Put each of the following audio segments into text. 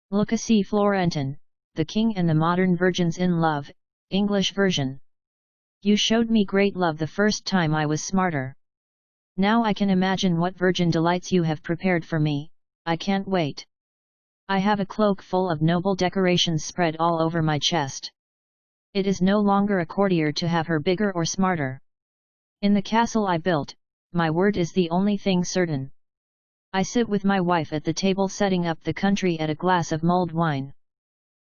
Lucaci Florentin, The King and the Modern Virgins in Love, English version. You showed me great love the first time I was smarter. Now I can imagine what virgin delights you have prepared for me, I can't wait. I have a cloak full of noble decorations spread all over my chest. It is no longer a courtier to have her bigger or smarter. In the castle I built, my word is the only thing certain. I sit with my wife at the table setting up the country at a glass of mulled wine.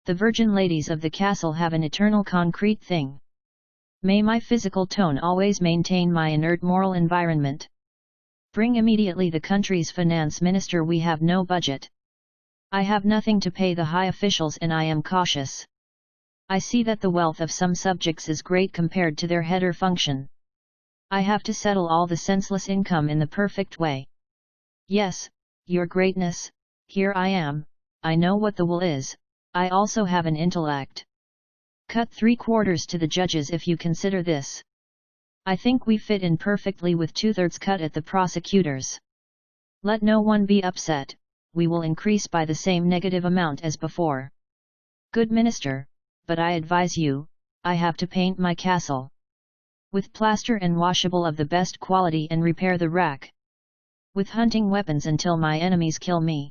The virgin ladies of the castle have an eternal concrete thing. May my physical tone always maintain my inert moral environment. Bring immediately the country's finance minister, we have no budget. I have nothing to pay the high officials and I am cautious. I see that the wealth of some subjects is great compared to their header function. I have to settle all the senseless income in the perfect way. Yes, your greatness, here I am, I know what the will is, I also have an intellect. Cut 3/4 to the judges if you consider this. I think we fit in perfectly with 2/3 cut at the prosecutors. Let no one be upset, we will increase by the same negative amount as before. Good minister, but I advise you, I have to paint my castle with plaster and washable of the best quality and repair the rack with hunting weapons until my enemies kill me.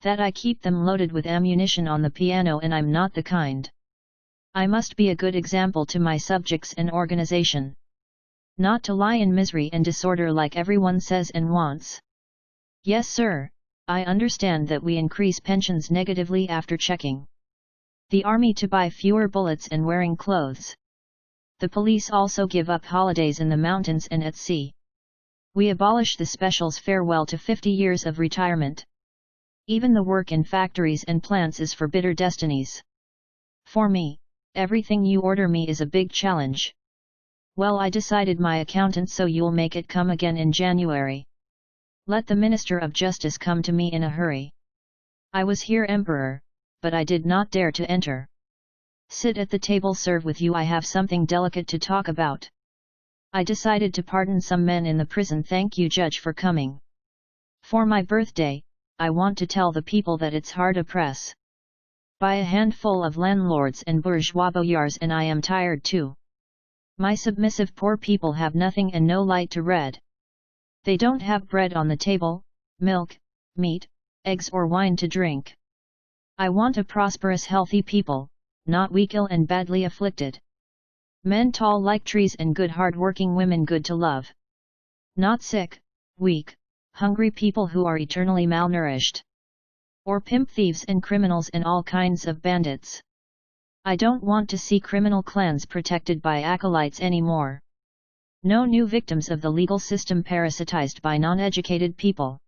That I keep them loaded with ammunition on the piano, and I'm not the kind. I must be a good example to my subjects and organization. Not to lie in misery and disorder like everyone says and wants. Yes sir, I understand that we increase pensions negatively after checking. The army to buy fewer bullets and wearing clothes. The police also give up holidays in the mountains and at sea. We abolish the specials, farewell to 50 years of retirement. Even the work in factories and plants is for bitter destinies. For me, everything you order me is a big challenge. Well, I decided my accountant, so you'll make it come again in January. Let the Minister of Justice come to me in a hurry. I was here emperor, but I did not dare to enter. Sit at the table, serve with you, I have something delicate to talk about. I decided to pardon some men in the prison. Thank you, judge, for coming. For my birthday, I want to tell the people that it's hard to press by a handful of landlords and bourgeois boyars, and I am tired too. My submissive poor people have nothing and no light to read. They don't have bread on the table, milk, meat, eggs or wine to drink. I want a prosperous, healthy people, not weak, ill and badly afflicted. Men tall like trees and good hard-working women good to love. Not sick, weak, hungry people who are eternally malnourished. Or pimp thieves and criminals and all kinds of bandits. I don't want to see criminal clans protected by acolytes anymore. No new victims of the legal system parasitized by non-educated people.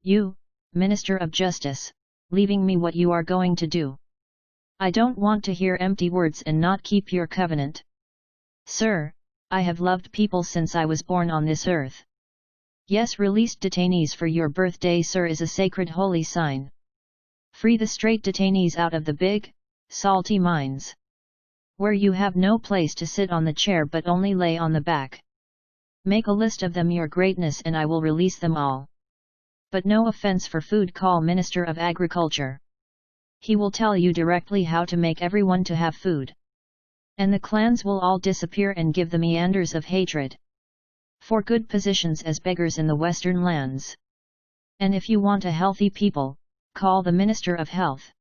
You, Minister of Justice, leaving me what you are going to do. I don't want to hear empty words and not keep your covenant. Sir, I have loved people since I was born on this earth. Yes, released detainees for your birthday, sir, is a sacred holy sign. Free the straight detainees out of the big, salty mines, where you have no place to sit on the chair but only lay on the back. Make a list of them, your greatness, and I will release them all. But no offense for food, call Minister of Agriculture. He will tell you directly how to make everyone to have food. And the clans will all disappear and give the meanders of hatred for good positions as beggars in the western lands. And if you want a healthy people, call the Minister of Health.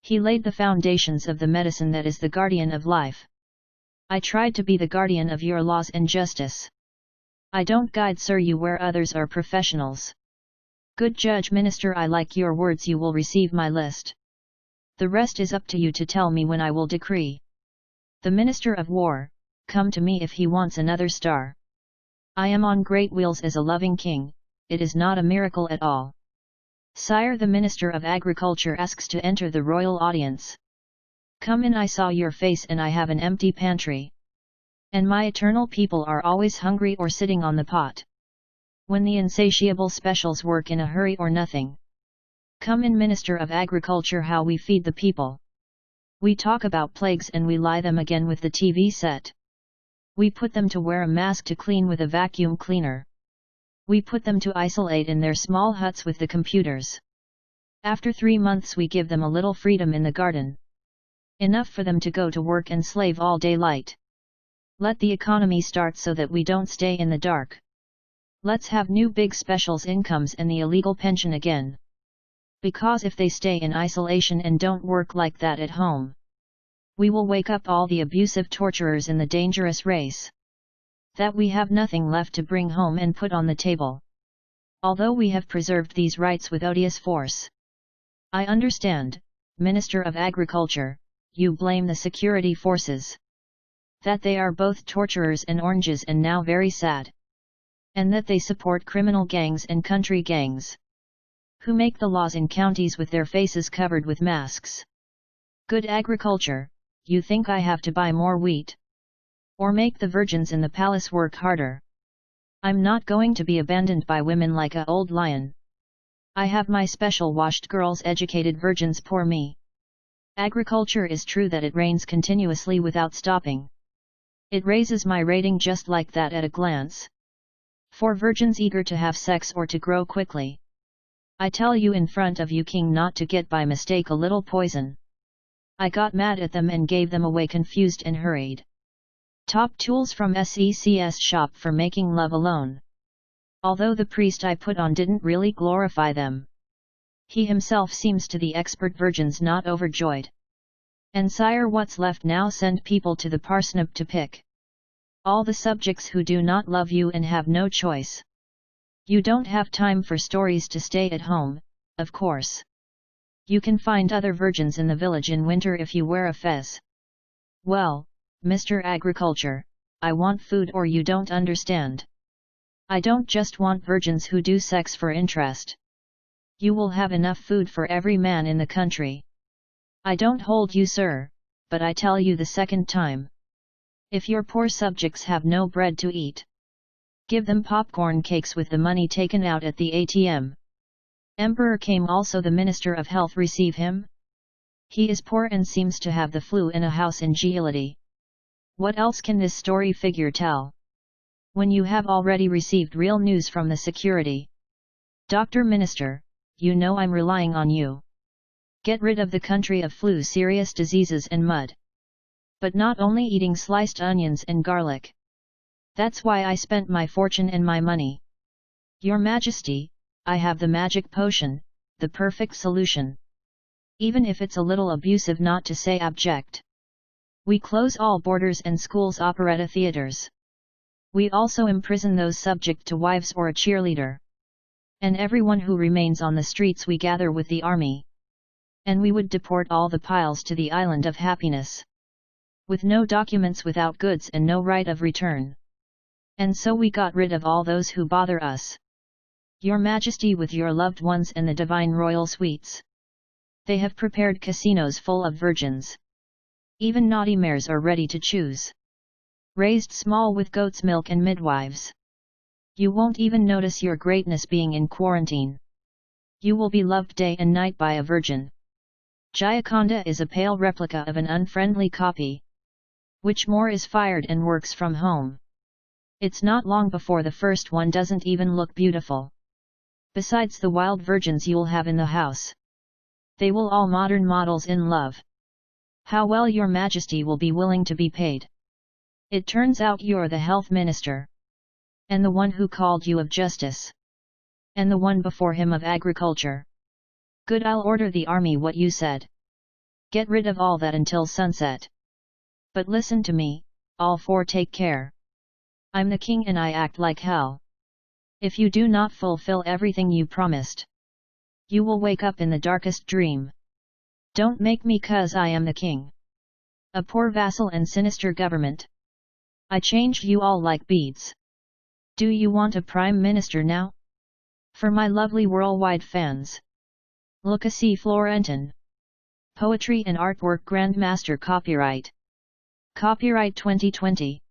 He laid the foundations of the medicine that is the guardian of life. I tried to be the guardian of your laws and justice. I don't guide, sir, you where others are professionals. Good judge, minister, I like your words, you will receive my list. The rest is up to you to tell me when I will decree. The Minister of War, come to me if he wants another star. I am on great wheels as a loving king, it is not a miracle at all. Sire, the Minister of Agriculture asks to enter the royal audience. Come in, I saw your face and I have an empty pantry. And my eternal people are always hungry or sitting on the pot. When the insatiable specials work in a hurry or nothing. Come in, Minister of Agriculture, how we feed the people. We talk about plagues and we lie them again with the TV set. We put them to wear a mask to clean with a vacuum cleaner. We put them to isolate in their small huts with the computers. After 3 months we give them a little freedom in the garden. Enough for them to go to work and slave all daylight. Let the economy start so that we don't stay in the dark. Let's have new big specials incomes and the illegal pension again. Because if they stay in isolation and don't work like that at home, we will wake up all the abusive torturers in the dangerous race. That we have nothing left to bring home and put on the table. Although we have preserved these rights with odious force. I understand, Minister of Agriculture, you blame the security forces. That they are both torturers and oranges and now very sad. And that they support criminal gangs and country gangs. Who make the laws in counties with their faces covered with masks. Good agriculture, you think I have to buy more wheat? Or make the virgins in the palace work harder? I'm not going to be abandoned by women like a old lion. I have my special washed girls educated virgins pour me. Agriculture is true that it rains continuously without stopping. It raises my rating just like that at a glance. For virgins eager to have sex or to grow quickly. I tell you in front of you king not to get by mistake a little poison. I got mad at them and gave them away confused and hurried. Top tools from SEC's shop for making love alone. Although the priest I put on didn't really glorify them. He himself seems to the expert virgins not overjoyed. And sire what's left now send people to the parsnip to pick. All the subjects who do not love you and have no choice. You don't have time for stories to stay at home, of course. You can find other virgins in the village in winter if you wear a fez. Well, Mr. Agriculture, I want food or you don't understand. I don't just want virgins who do sex for interest. You will have enough food for every man in the country. I don't hold you sir, but I tell you the second time. If your poor subjects have no bread to eat, give them popcorn cakes with the money taken out at the ATM. Emperor came also the Minister of Health receive him? He is poor and seems to have the flu in a house in Gioliti. What else can this story figure tell? When you have already received real news from the security. Dr. Minister, you know I'm relying on you. Get rid of the country of flu, serious diseases and mud. But not only eating sliced onions and garlic. That's why I spent my fortune and my money. Your Majesty, I have the magic potion, the perfect solution. Even if it's a little abusive not to say abject. We close all borders and schools, operetta theaters. We also imprison those subject to wives or a cheerleader. And everyone who remains on the streets we gather with the army. And we would deport all the piles to the island of happiness. With no documents, without goods and no right of return. And so we got rid of all those who bother us. Your Majesty, with your loved ones and the divine royal suites. They have prepared casinos full of virgins. Even naughty mares are ready to choose. Raised small with goat's milk and midwives. You won't even notice your greatness being in quarantine. You will be loved day and night by a virgin. Gioconda is a pale replica of an unfriendly copy. Which more is fired and works from home. It's not long before the first one doesn't even look beautiful. Besides the wild virgins you'll have in the house. They will all modern models in love. How well your Majesty will be willing to be paid. It turns out you're the health minister. And the one who called you of justice. And the one before him of agriculture. Good, I'll order the army what you said. Get rid of all that until sunset. But listen to me, all four take care. I'm the king and I act like hell. If you do not fulfill everything you promised, you will wake up in the darkest dream. Don't make me 'cause I am the king. A poor vassal and sinister government. I changed you all like beads. Do you want a prime minister now? For my lovely worldwide fans. Lucaci Florentin. Poetry and Artwork Grandmaster. Copyright 2020